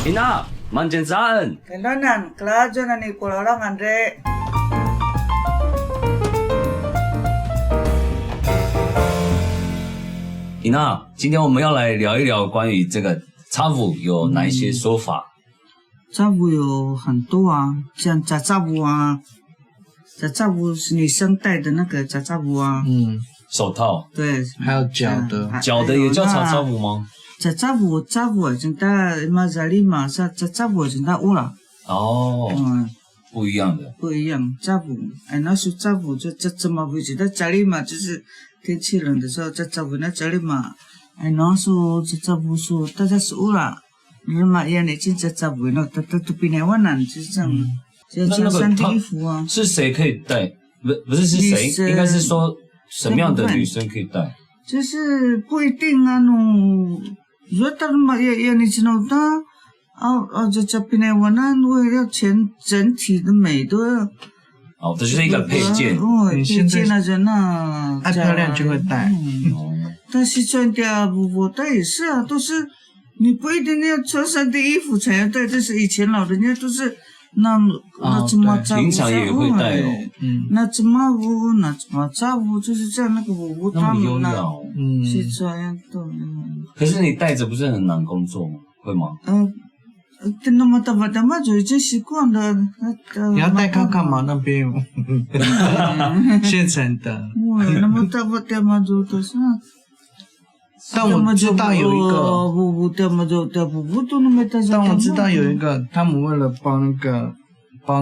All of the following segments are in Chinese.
Ina, manjan saan? Kailangan, klaro na ni Kulalang Andre. Ina，今天我们要来聊一聊关于这个插舞有哪一些说法？插舞有很多啊，像假插舞啊，假插舞是女生戴的那个假插舞啊，手套，对，还有脚的，脚的也叫假插舞吗？假插舞真的马扎里嘛，假插舞真的乌啦，哦，不一样的，不一样，插舞，那时候插舞就这么回事，在家里嘛就是天气冷的时候插舞，那家里嘛，那时候插舞说大家是乌啦。那么也你真假舞呢？都比那万难，就是这样。就穿山的衣服啊。是谁可以戴？不是谁，应该是说什么样的女生可以戴？就是不一定啊，如果嘛也你知道的，这比那万难，我要整体的美都要。哦，这就是一个配件。配件那人啊，爱漂亮就会戴。但是穿的我戴也是啊，都是。你不一定要穿山的衣服才要戴，这是以前老人家都是那怎么扎舞，平常也会戴哦。那怎么舞，那怎么扎舞，就是这样那个舞他们那是这样的。可是你戴着不是很难工作吗？会吗？那么大嘛就已经习惯了。你要戴看看嘛那边，现成的。那么大嘛就都是。但我知道有一个，但我知道有一个，他们为了包那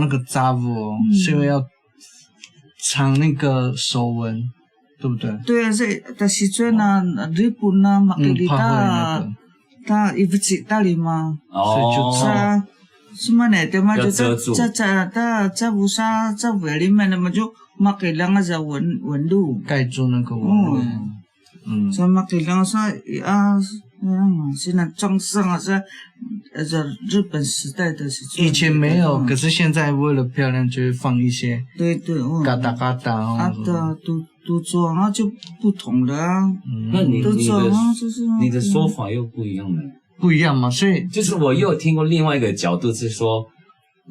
个扎舞，是因为要藏那个手纹，对不对？对啊，但是这那日本那马格里他衣服起大里嘛，所以就扎，什么呢？对嘛，就在乌纱在围里面，那么就马给两个在纹路盖住那个纹路。所以嘛，给两说现在装上啊是日本时代的是。以前没有，可是现在为了漂亮，就会放一些。对，嘎达嘎达都做啊就不同的啊。那你的说法又不一样了。不一样嘛，所以就是我又有听过另外一个角度是说，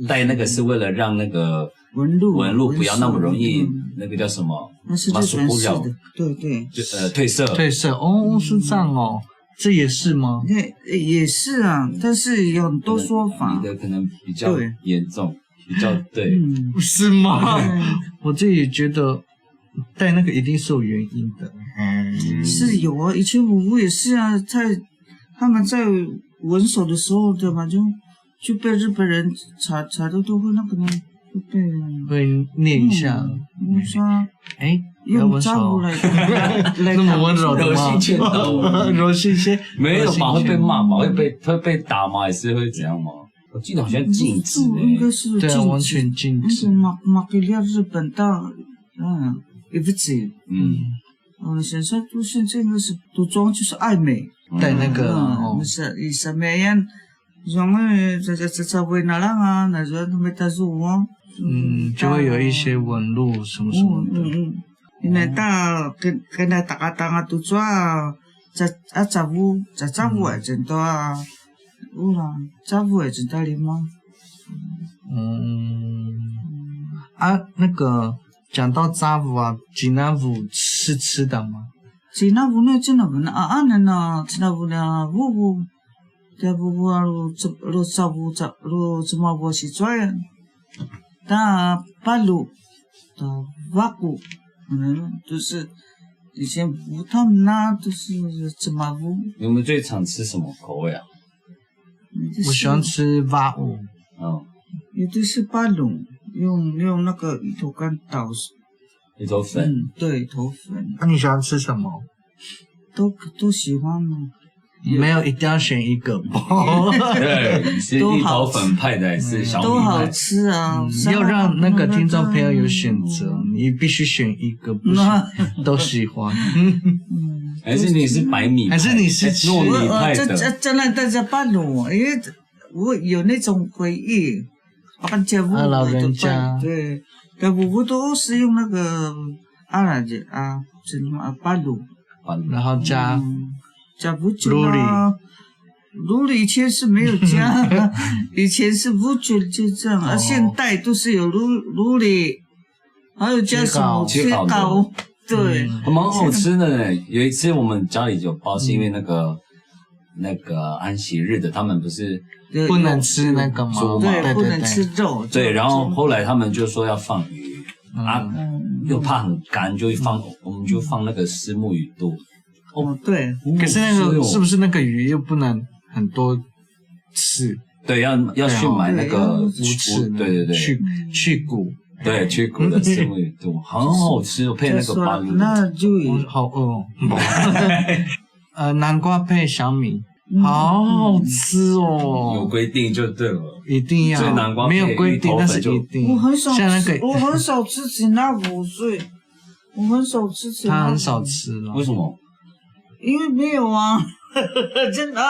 戴那个是为了让那个纹路不要那么容易那个叫什么？那是日本式的，对，就褪色哦，是这样哦，这也是吗？也是啊，但是有很多说法。你的可能比较严重，比较对，是吗？我自己觉得戴那个一定是有原因的。是有啊，以前我也是啊，他们在纹手的时候，对吧？就被日本人查的都会那个呢。会念一下，用扎舞来那么温柔的吗？柔性劝导，柔性些没有吧？会被骂吗？会被打吗？还是会怎样吗？我记得好像禁止，应该是对啊，完全禁止。马给了日本到也不止，现在都现在那是都装就是爱美，戴那个是什么样？像在为哪样啊？那时候都没打入啊。就会有一些纹路什么什么的。因为跟他打啊都做啊，扎舞也真多啊，扎舞也真多哩吗？那个讲到扎舞啊，吉那舞是吃的吗？吉那舞呢，吉那舞呢吉那舞呢，舞。在不啊，路扎舞怎么我是做呀？但八路的瓦鼓，就是以前舞他们那都是怎么舞？你们最常吃什么口味啊？我喜欢吃瓦舞。有的是八路，用那个芋头干捣。芋头粉。对，头粉。那你喜欢吃什么？都喜欢吗？没有一定要选一个吧？对，你是芋头粉派的还是小米派？都好吃啊！要让那个听众朋友有选择，你必须选一个，不是都喜欢。还是你是白米派？还是你是糯米派的？真的大家办我，因为我有那种回忆，老人家对，但我都是用那个什么巴鲁，然后加不久啦，炉里以前是没有加，以前是不觉就这样，现代都是有炉里，还有加什么切糕糕，对，蛮好吃的呢。有一次我们家里有包，是因为那个安息日的，他们不是不能吃那个吗？对，不能吃肉。对，然后后来他们就说要放鱼又怕很干，我们就放那个虱目鱼肚。对。可是那个是不是那个鱼又不能很多刺？对，要去买那个无刺，对，去骨。对，去骨的虱目鱼肚很好吃，配那个巴黎。那就好饿哦。南瓜配小米。好好吃哦！有规定就对了，一定要。所以南瓜没有规定，但是一定。我很少吃吉拿福，所以我很少吃吉拿福。他很少吃了，为什么？因为没有啊，真的。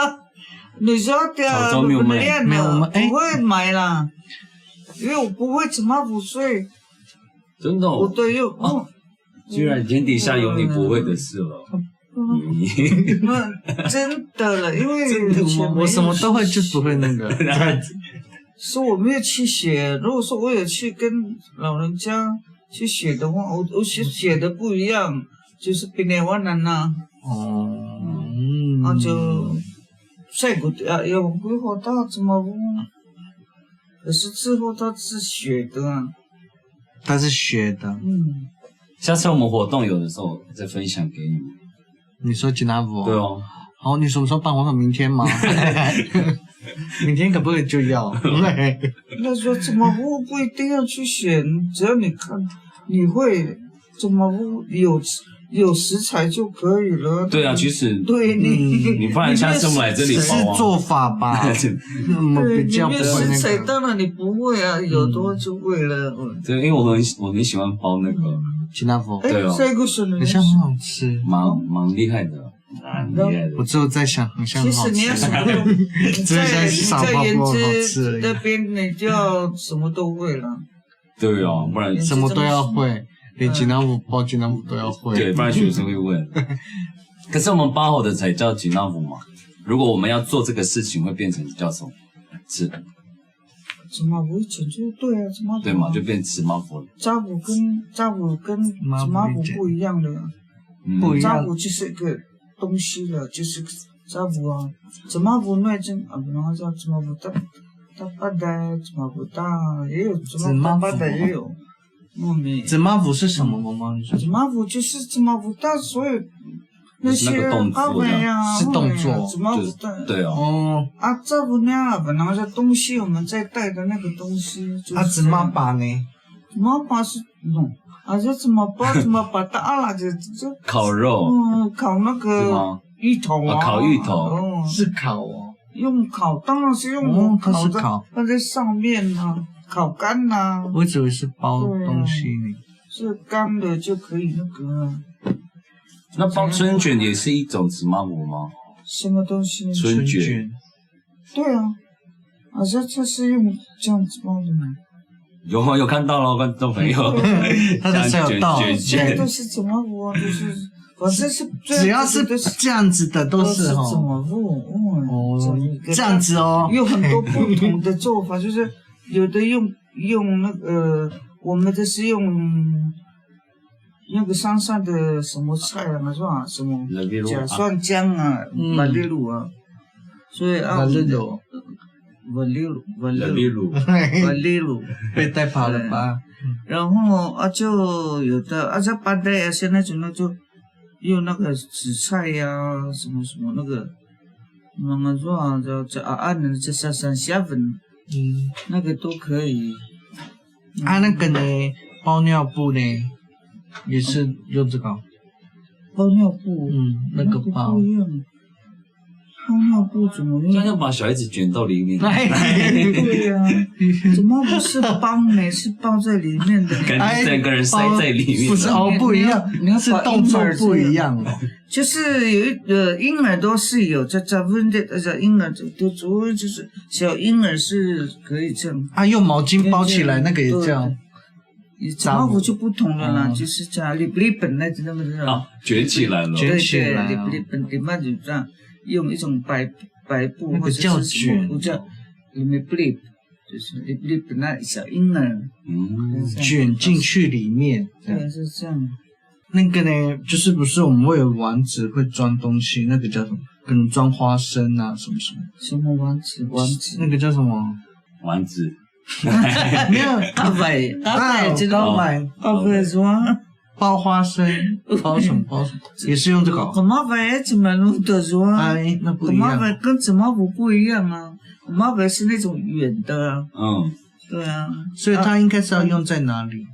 你说的潮州没有卖，没有不会买啦，因为我不会吉拿福，所以真的，我都有。居然天底下有你不会的事了。真的了，因为我什么都会，就不会那个。是我没有去学。如果说我有去跟老人家去学的话，我学的不一样，就是比那湾人呐。就晒过的要规划到怎么不？可是之后他是学的啊。他是学的。下次我们活动有的时候再分享给你们。你说吉拿福？对哦。好，你什么时候办活动？明天吗？明天可不可以就要？那说怎么不一定要去选，只要你看你会怎么有食材就可以了。对啊，其实对你不然下次我们来这里包啊。是做法吧？对，你没有食材，当然你不会啊，有的话就会了。对，因为我很喜欢包那个吉拿福。对哦，很像很好吃，蛮厉害的。我只有在想，很像很好吃。其实你要什么都在原汁那边，你就要什么都会了。对哦，不然什么都要会，连吉拿福包吉拿福都要会。对，不然学生会问。可是我们包好的才叫吉拿福嘛。如果我们要做这个事情，会变成叫什么？吃。芝麻糊以前就对啊，芝麻糊。对嘛，就变芝麻糊了。炸糊跟芝麻糊不一样的。不一样。炸糊就是一个东西了，就是炸糊啊。芝麻糊那种不能叫芝麻糊大巴的，芝麻糊大也有，芝麻糊大的也有。芝麻糊是什么吗？芝麻糊就是芝麻糊大，所有那些阿伟啊，是动作，芝麻糊大。对哦。炸糊呢，本来是东西我们在带的那个东西。芝麻粑呢？芝麻粑是弄。这芝麻粑大了就烤肉。烤那个芋头啊。烤芋头。是烤哦。用烤，当然是用烤的，放在上面啊，烤干啦。我以为是包东西呢。是干的就可以那个。那包春卷也是一种芝麻糊吗？什么东西？春卷。对啊，这是用这样子包的吗？有看到了，观众朋友，他的才有到，这都是芝麻糊啊，就是反正是只要是这样子的都是芝麻糊，这样子哦，有很多不同的做法，就是有的用那个，我们的是用那个山上的什么菜啊，是吧？什么假蒜姜啊，马铃薯啊，所以瓦利鲁被带跑了吧？然后就有的这巴带啊，现在就那就用那个紫菜呀，什么什么那个，说叫按的这三下粉，那个都可以。那个呢，包尿布呢，也是用这个。包尿布，那个包。包尿布怎么用？要把小孩子卷到里面。对呀，怎么不是包呢？是包在里面的。感觉整个人塞在里面。不是不一样，是动作不一样哦。就是有婴儿都是有在问的，婴儿都主要就是小婴儿是可以这样。用毛巾包起来，那个也这样。芝麻糊就不同了啦，就是这样，里本来就那么卷起来了，对，里本里面就这样。用一种白白布，那个叫卷，叫里面 blip， 就是 blip 那小婴儿，卷进去里面，对，是这样。那个呢，就是不是我们会有丸子会装东西，那个叫什么？可能装花生啊，什么什么。什么丸子？那个叫什么？丸子。没有，阿伟，知道吗？阿伟说包花生，包什么？也是用这个。我妈伟怎么弄的说？哎，那不一样。我妈伟跟紫麻布不一样啊，我妈伟是那种圆的。对啊。所以它应该是要用在哪里？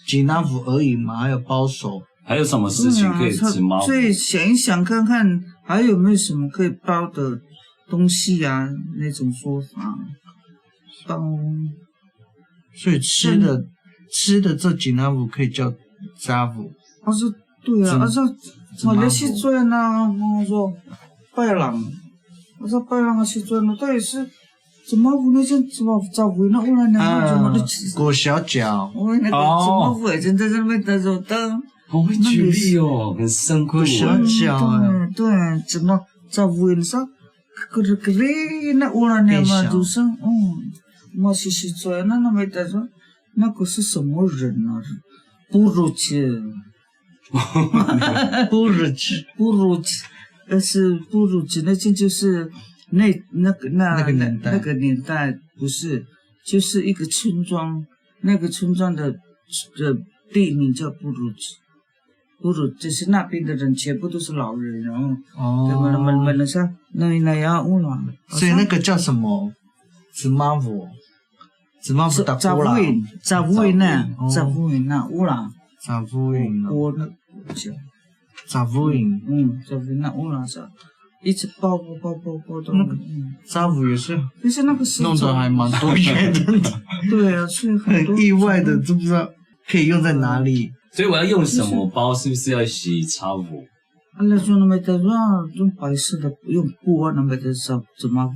吉拿夫而已嘛，还有包手，还有什么事情可以吃吗？所以想一想看看，还有没有什么可以包的东西啊？那种说法，包。所以吃的这吉拿夫可以叫扎夫。他说对啊，他说我那时阵啊，我说拜郎，我说拜郎的时阵，他也是。怎么我那些怎么找回那我来那怎么的裹小脚，我那个怎么回真在那边的时候的，好会举例哦，很深刻。裹小脚啊，对，怎么找回上，可是可是那我来那嘛就是我是说那没得说，那个是什么人啊？不如去，不如去，是不如去，那就是那个年代不是，就是一个村庄，那个村庄的地名叫布鲁就是那边的人全部都是老人，然后那啥那样乌了，所以那个叫什么？芝麻布打乌啦，扎乌云那乌啦，扎乌云，我那叫扎乌云，扎乌云那乌啦是。一直包的，扎布也是，就是那个弄得还蛮多元的。对啊，所以很意外的，知不知道可以用在哪里？所以我要用什么包？是不是要洗茶布？那说那没得说用白色的，用布啊，那没得说怎么？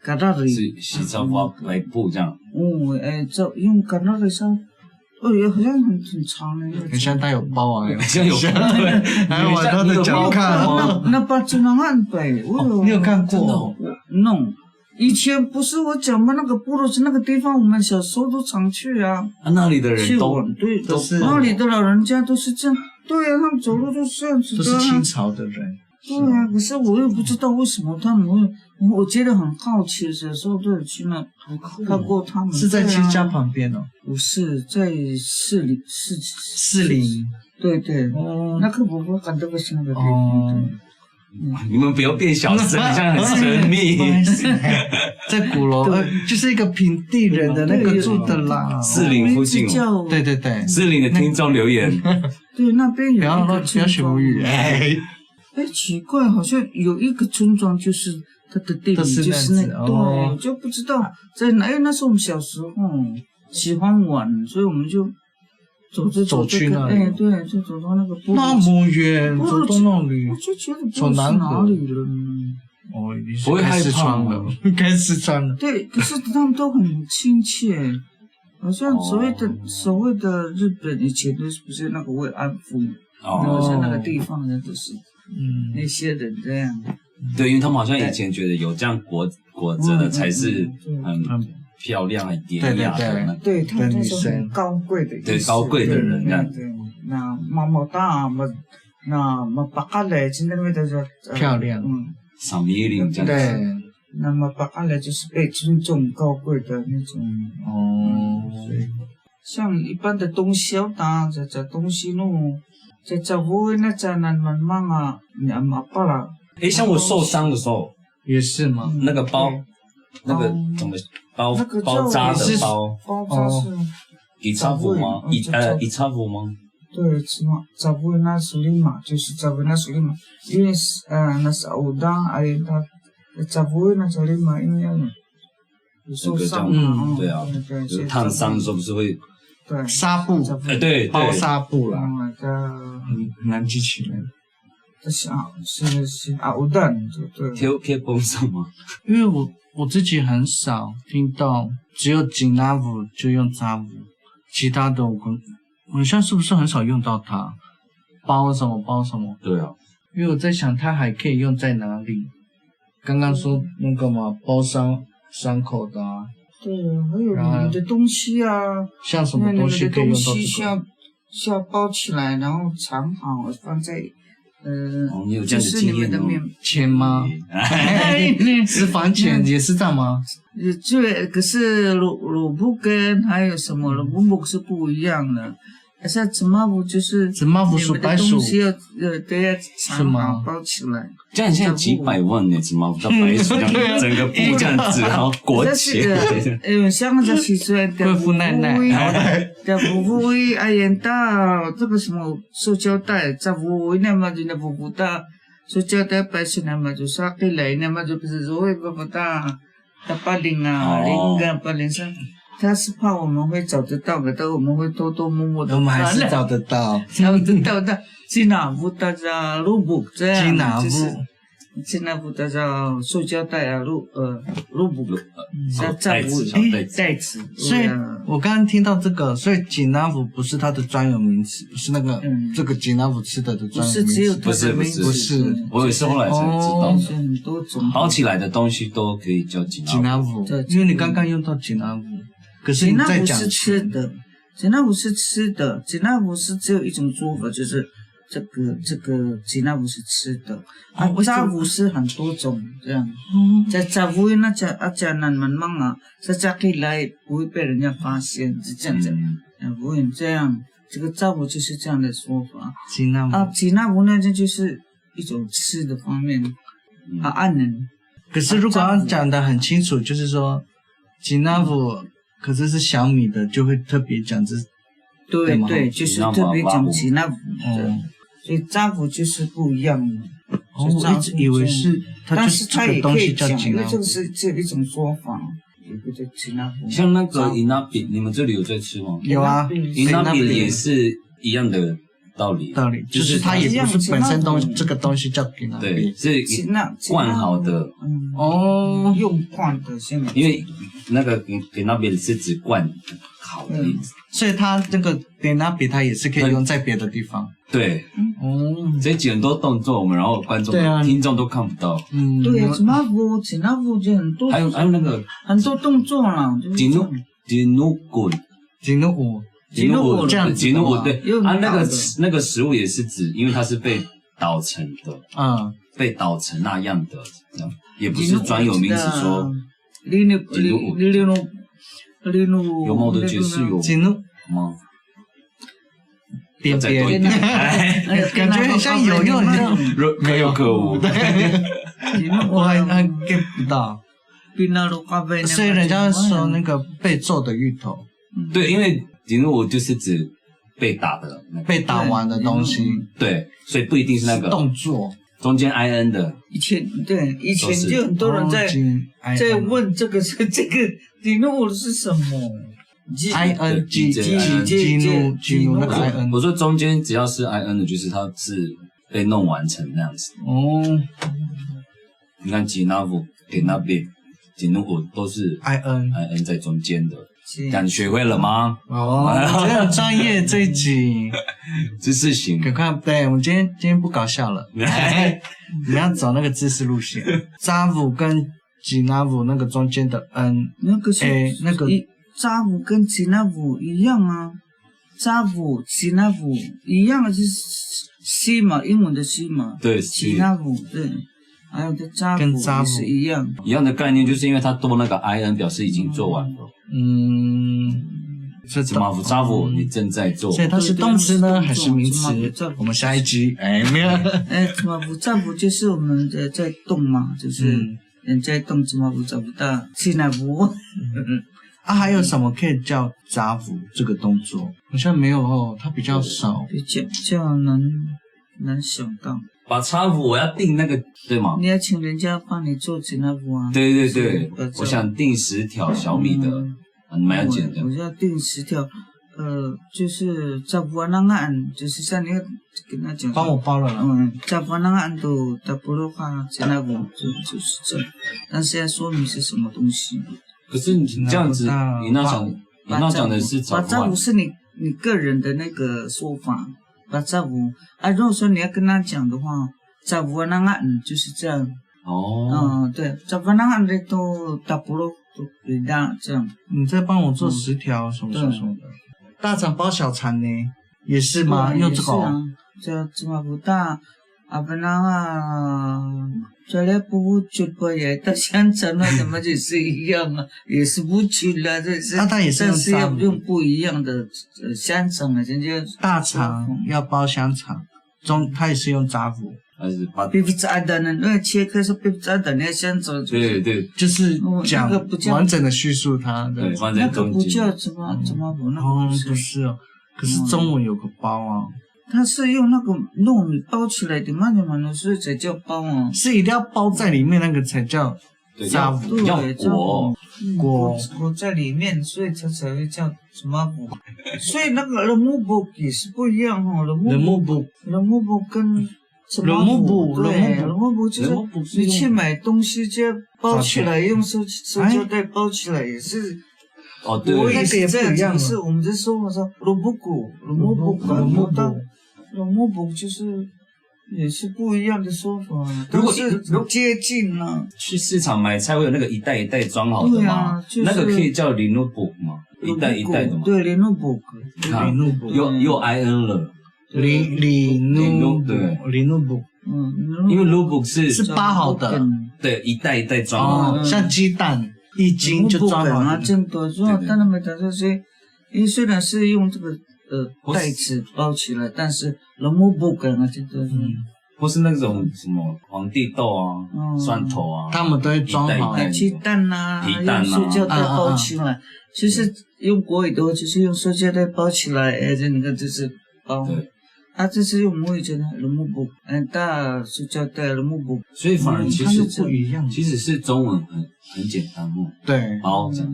旮旯里是洗茶布白布这样。这用旮旯里上。也好像很长的，很像他有包啊，很像有包，还有往他的脚看。那把真的很白，你有看过？No，以前不是我讲嘛，那个部落是那个地方，我们小时候都常去啊。那里的人都是那里的老人家都是这样，对啊，他们走路都是这样子的。都是清朝的人。对啊，可是我又不知道为什么他们会，我觉得很好奇，有时候都有去那看过他们。是在亲家旁边哦？不是，在士林。对，那个我感觉不是那个地方。你们不要变小声，像很神秘。在鼓楼，就是一个平地人的那个住的啦。士林附近。对。士林的听众留言。对，那边有一个不要学母语。奇怪，好像有一个村庄，就是它的地名就是那个，对，就不知道在哪。那是我们小时候喜欢玩，所以我们就走去那里。对，就走到那个那么远，走到那里，我就觉得从哪里了。不会害怕了，该失传了。对，可是他们都很亲切，好像所谓的日本以前都是不是那个慰安妇，好像那个地方人都是。那些人这样，对，因为他们好像以前觉得有这样裹着的才是很漂亮、很典雅的，对，他们都是很高贵的，对，高贵的人这样。那毛大那巴卡莱今天味道是漂亮，赏米林这样。对，那么巴卡莱就是被尊重、高贵的那种所以像一般的东西要打这东西弄。在我那在那慢慢啊，你妈爸啦。像我受伤的时候也是吗？那个包，那个怎么包扎的包扎是伊查夫吗？伊查夫吗？对，是吗？查夫那手里嘛，就是查夫那手里嘛，因为那是欧当哎他查夫那手里嘛，因为受伤嘛，对啊，就是烫伤的时候不是会。对，纱布，对，包纱布啦，很难记起来。这是欧蛋，对。贴绷上吗？因为我自己很少听到，只有紧拉布就用扎布，其他的我好像是不是很少用到它？包什么？对啊，因为我在想它还可以用在哪里？刚刚说那个嘛，包伤口的啊，对，还有你们的东西啊，像什么东西可以用到这个？需要包起来，然后藏好，放在你有这样的经验哦？钱吗？私房钱也是这样吗？对，可是萝卜跟还有什么萝卜是不一样的。像芝麻糊就是芝麻糊是白薯，都要藏好包起来。这样现在几百万呢，芝麻糊到白薯，整个布这样子，然后裹起来。像这些说的富奶奶，的布灰啊，烟袋这个什么塑胶袋，这布灰那么就那布袋，塑胶袋白色那么就撒开来，那么就不是肉也不大，大把零啊，八零三。他是怕我们会找得到的，但我们会偷偷摸摸的。我们还是找得到，找得到的。吉拿布大家萝卜这样，就是吉拿布大家塑胶袋啊，萝卜袋子。所以我刚刚听到这个，所以吉拿布不是它的专有名词，是那个这个吉拿布吃的专有名词。不是，我也是后来才知道。很多种好起来的东西都可以叫吉拿布，因为你刚刚用到吉拿布。可是你在讲吃的，吉拿布是吃的，吉拿布是只有一种做法，就是这个吉拿布是吃的，炸布是很多种这样。在炸布那家难慢慢啊，在炸起来不会被人家发现，是这样子，不会这样。这个炸布就是这样的说法。吉拿布呢，这就是一种吃的方面按人。可是如果要讲得很清楚，就是说吉拿布。可是小米的就会特别讲这，对，就是特别讲吉拿布，所以炸布就是不一样的。我一直以为是，但是它也可以讲，因为这个是这一种说法，也不叫吉拿布。像那个伊那比，你们这里有在吃吗？有啊，伊那比也是一样的道理，就是它也不是本身这个东西叫吉拿比，对，是灌好的，用灌的现在，因为那个吉拿比是指灌好的意思，所以它这个吉拿比它也是可以用在别的地方。对，这很多动作我们然后观众听众都看不到。对啊，吉拿布就很多，还有那个很多动作啦，吉努滚。吉努这样吉努对那个食物也是指，因为它是被捣成的，被捣成那样的，这样也不是专有名词说。有吗？我的解释有吗？边边，感觉很像有用，很像没有可无。我还 get 不到。所以人家说那个被揍的芋头，对，因为吉努就是指被打的、被打完的东西，对，所以不一定是那个动作中间 in 的。以前就很多人在问这个吉努是什么 ？in 吉努那个 in， 我说中间只要是 in 的，就是它是被弄完成那样子。你看吉拿布给那边吉努都是 in 在中间的。这样学会了吗？这很专业这一集，知识型。赶快，对，我们今天不搞笑了，你要走那个知识路线。扎布跟吉拿布那个中间的 n， 那个是那个扎布跟吉拿布一样啊，扎布吉拿布一样就是 C 嘛，英文的 C 嘛，对，吉拿布对。还有的扎布也是一样的概念，就是因为它多那个 in 表示已经做完了。芝麻糊扎布你正在做，所以它是动词呢还是名词？我们下一集没有。芝麻糊扎布就是我们在动嘛，就是人在动，芝麻糊找不到吉拿布。还有什么可以叫扎布这个动作？好像没有哦，它比较少，比较难想到。把插布我要订那个对吗？你要请人家帮你做吉拿布啊？对，我想订10条小米的，蛮简单。我要订10条，就是扎布那个案，就是像你跟他讲，帮我包了。扎布那个案都打不落话吉拿布就是这，但是要说明是什么东西。可是你这样子，你那讲的是把扎布是你个人的那个说法。把扎布如果说你要跟他讲的话，扎布那个就是这样，哦，对，这个那样的都打不落都给大这样。你再帮我做10条什么什么的。大肠包小肠呢，也是吗？用这个？这么不大，不那这里不就不也到香肠了，怎么就是一样啊？也是不去了，这是。它也是用不一样的香肠啊，人家大肠要包香肠，它也是用炸糊。还是把比不炸的呢？那切开是比不炸的，那香肠。对，就是讲完整的叙述它。对，那个不叫怎么不那个不是哦，可是中文有个包啊。它是用那个糯米包起来的嘛，所以才叫包啊。是一定要包在里面那个才叫炸糊，要裹在里面，所以它才会叫什么糊。所以那个人木布也是不一样哦，人木布跟什么糊？对，人木布就是你去买东西就包起来，用塑胶袋包起来也是。哦，对，我也是这样子，是我们在说法说萝卜骨，萝卜骨就是也是不一样的说法，都是接近了。去市场买菜会有那个一袋一袋装好的吗？那个可以叫林诺布吗？一袋一袋的吗？对，林诺布，又 IN 了。林诺布，因为萝卜是包好的，对，一袋一袋装好，像鸡蛋。1斤就装好了，真多。但他们打这些，因为虽然是用这个袋子包起来，但是人木不梗啊，真的。或是那种什么皇帝豆啊、蒜头啊，他们都会装好。鸡蛋啊，用塑胶袋包起来。其实用国语的话，就是用塑胶袋包起来，这你看这是包。这是用母语讲的人木布，大塑胶袋人木布，所以反而其实不一样。其实是中文很简单哦。对，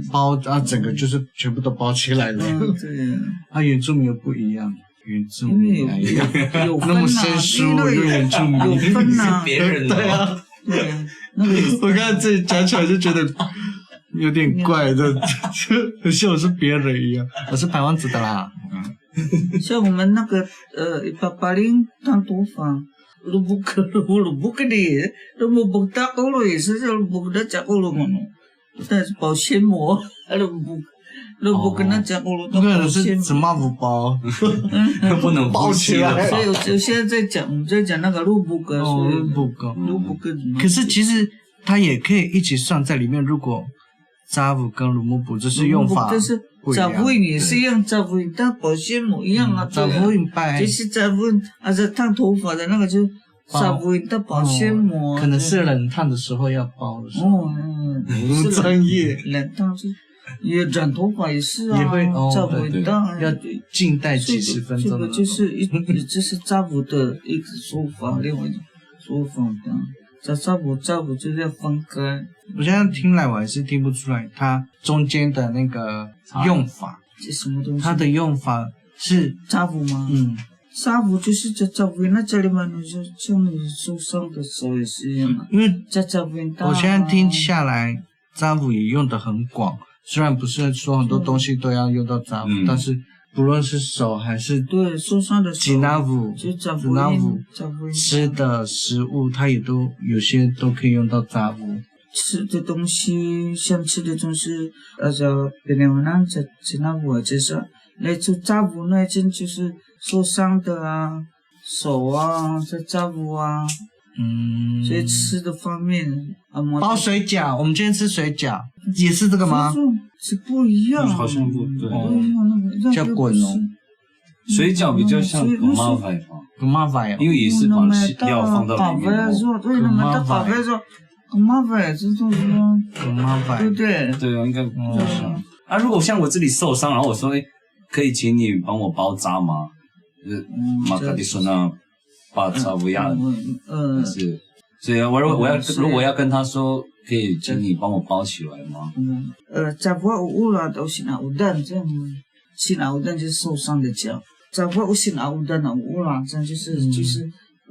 包整个就是全部都包起来了。对。原住民又不一样，原住民有那么生疏，原住民有分啊，别人对啊，对。我刚才自己讲起来就觉得有点怪的，很像我是别人一样，我是台湾子的啦。像我们那个180烫头发，萝卜的，萝卜打过了也是叫萝卜的加过了嘛，但是保鲜膜，萝卜跟它加过了都保鲜膜。什么不包？不能包起来。所以我现在我们在讲那个萝卜干，萝卜干。可是其实它也可以一起算在里面，如果炸糊跟萝卜只是用法。炸糊也是一样，炸糊但保鲜膜一样啊。炸糊就是炸糊，是烫头发的那个就炸糊的保鲜膜。可能是冷烫的时候要包的时候。不专业。冷烫是也染头发也是啊，也会炸糊的要静待几十分钟。这个就是炸糊的一个说法，另外一种说法的。炸糊就是要分开。我现在听来我还是听不出来它中间的那个用法。这什么东西？它的用法是炸糊吗？炸糊就是炸糊，那这里嘛，你就像你受伤的时候也是一样啊。因为炸糊，我现在听下来，炸糊也用得很广。虽然不是说很多东西都要用到炸糊，但是不论是手还是对受伤的吉拿糊、吃的食物，它也都有些都可以用到炸糊。吃的东西，像吃的东西，别人们吉拿糊就是那就炸糊那件就是受伤的啊，手啊，在炸糊啊。所以吃的方面，包水饺，我们今天吃水饺也是这个吗？是不一样，好像不对，叫滚哦。水饺比较像古妈粉吧，古妈粉，因为也是把料放到里面。对，那么大宝贝说，古妈粉这种什么？古妈粉，对不对？对啊，应该比较像。如果像我这里受伤，然后我说，可以请你帮我包扎吗？就是马卡蒂说那。把它不一样，是，所以如果要跟他说，可以请你帮我包起来吗？炸糊有啦，都是拿有蛋这样，是拿有蛋就是受伤的脚，炸糊有是拿有蛋的有啦，这样就是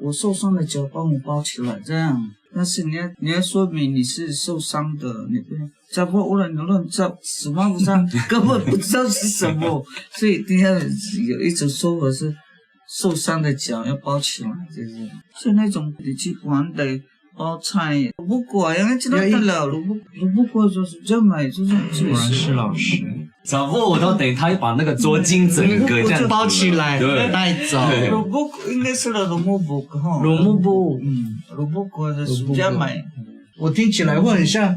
我受伤的脚帮我包起来这样。但是你要说明你是受伤的，你不能炸糊有了你乱炸，什么不上根本不知道是什么，所以一定要有一种说法是。受伤的脚要包起来，就是像那种你去玩的包菜，不过因为知道得了，不过就是这样买这种知识。果然是老师。找不我都等他把那个桌巾整个这样包起来带走。萝卜应该是萝卜布哈。萝卜布，萝卜布就是这样买。我听起来会很像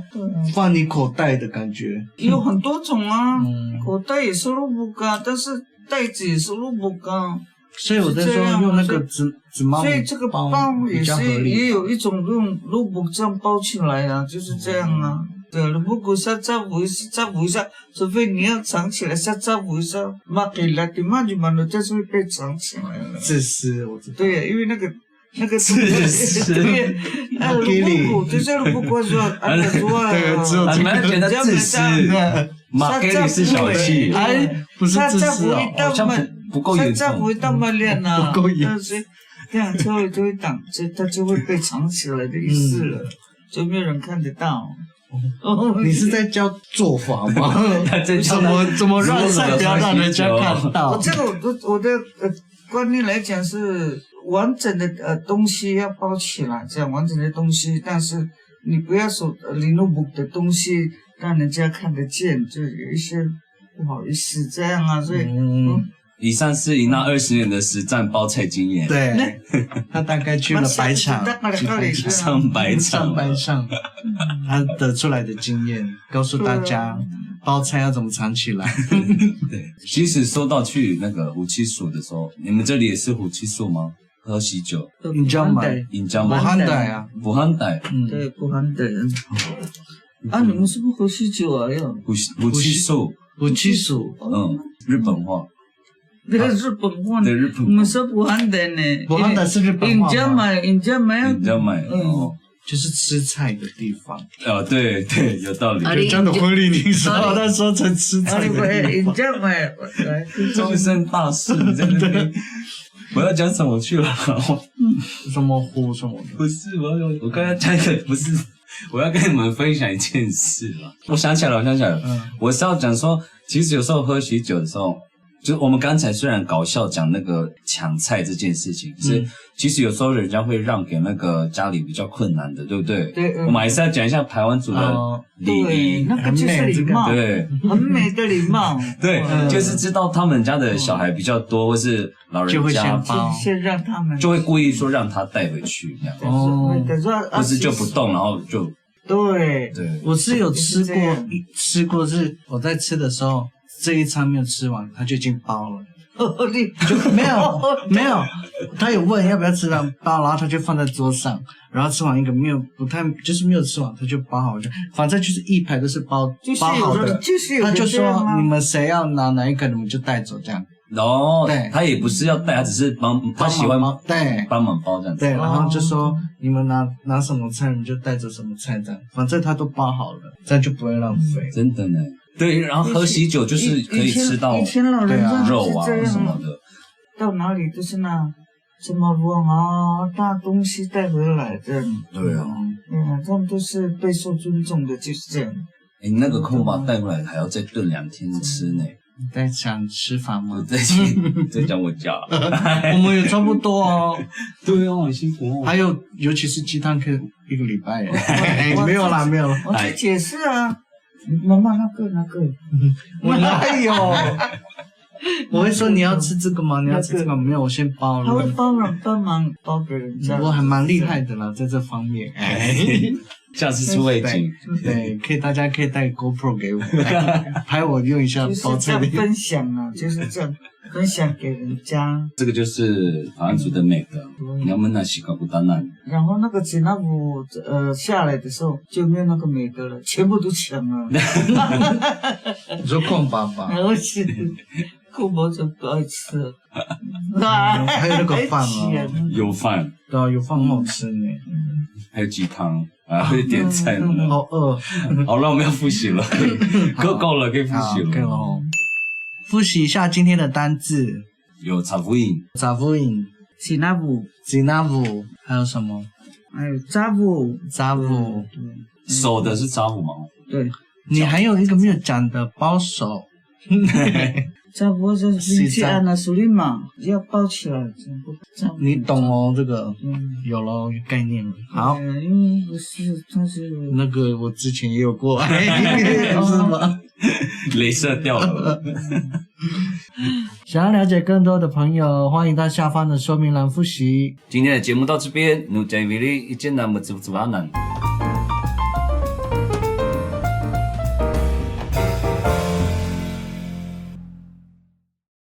放你口袋的感觉。有很多种啊，口袋也是萝卜干，但是袋子也是萝卜干。所以我在说用那个纸毛，所以这个包也有一种用萝卜这样包起来啊，就是这样啊。对，如果是再补一下，除非你要藏起来，再补一下，买给了的嘛就蛮多，就是会被藏起来了。自私，我知道。对，因为那个自私，对，萝卜就是萝卜说，对，只有你们觉得自私，马给你是小气，哎，不是自私哦，好像不够严重，再不会到慢练呢，不够严重，这样就会挡，它就会被藏起来的意思了，就没有人看得到。你是在教做法吗？怎么让菜不要让人家看到？这个我的观念来讲是完整的东西要包起来，这样完整的东西，但是你不要说零落布的东西让人家看得见，就有一些不好意思这样啊，所以以上是以那20年的实战包菜经验。对，他大概去了100场，上百场，他得出来的经验，告诉大家包菜要怎么藏起来。对，即使说到去那个虎七所的时候，你们这里也是虎七所吗？喝喜酒，你叫买，武汉代啊，武汉代，对，武汉代。啊，你们是不喝喜酒啊？要虎七所，日本话。对日本话呢，我们是武汉的呢。武汉的是日本话吗？人家买，就是吃菜的地方。对，有道理。人家的婚礼，你说他说成吃菜的地方。人家买，终身大事，你在那边。我要讲什么去了？什么呼什么的？不是，我刚才讲的不是。我要跟你们分享一件事了。我想起来了，我是要讲说，其实有时候喝喜酒的时候。就是我们刚才虽然搞笑讲那个抢菜这件事情，是其实有时候人家会让给那个家里比较困难的，对不对？对。我们还是要讲一下台湾族的礼仪，那个就是礼貌，对，很美的礼貌。对，就是知道他们家的小孩比较多，或是老人家，先让他们，就会故意说让他带回去这样，或是就不动，然后就对。我是有吃过，是我在吃的时候。这一餐没有吃完，他就已经包了，就没有，他有问要不要吃完包，然后他就放在桌上，然后吃完一个没有吃完，他就包好了，反正就是一排都是包好的，他就说你们谁要拿哪一个，你们就带走这样。对，他也不是要带，他只是他喜欢帮忙包这样子。对，然后就说你们拿什么菜，你们就带走什么菜这样，反正他都包好了，这样就不会浪费。真的呢。对，然后喝喜酒就是可以吃到肉啊什么的，到哪里都是那什么碗啊大东西带回来的。对啊，他们都是备受尊重的，就是这样。你那个空把带回来还要再炖2天吃呢。你在讲吃法吗？在讲我家，我们也差不多啊。对啊，很辛苦哦。还有，尤其是鸡汤可以1个礼拜。没有啦。我去解释啊。妈妈那个，我哪有？我会说你要吃这个吗？你要吃这个没有？我先包了。他会帮忙包给人家。我还蛮厉害的啦，在这方面。下次出味景，对，大家可以带 GoPro 给我，拍我用一下包菜的。就是这样分享啊，就是这样分享给人家。这个就是台湾族的美德，你要们那习惯不单单。然后那个吉纳布下来的时候就没有那个美德了，全部都抢了。你说空爸爸？而且空爸就不爱吃。还有那个饭啊，有饭，对啊，有饭很好吃呢。还有鸡汤。会点菜了，好饿。好了，我们要复习了，够了，可以复习了。可以了。复习一下今天的单字，有查夫印，吉纳布，还有什么？还有扎布，手的是扎布吗？对。你还有一个没有讲的，包手，差不多就是冰淇按了手里嘛，要包起来，这样。你懂哦，这个，有了概念了。好，因为不是，但是那个我之前也有过，是吗？雷射掉了。想要了解更多的朋友，欢迎到下方的说明栏复习。今天的节目到这边，奴家为你一见那么知不知难。